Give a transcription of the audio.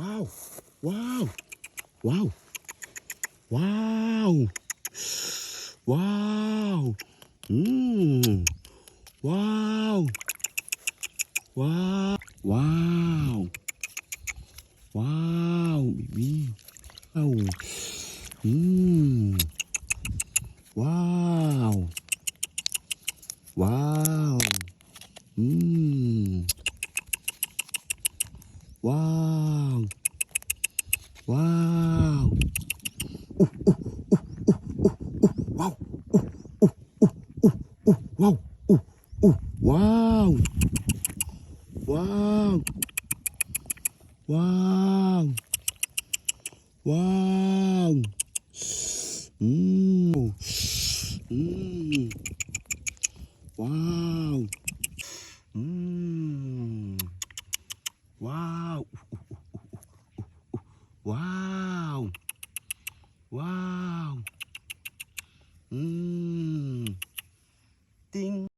Wow! Wow! Wow! Wow! Wow! Wow! Wow! Wow! Wow! Baby! Wow! Wow! Wow! Wow! Wow! Wow! Wow! Wow! Wow! Wow! Wow! Mm. Mm. Wow! Mm. Wow! Wow! Wow! Ting!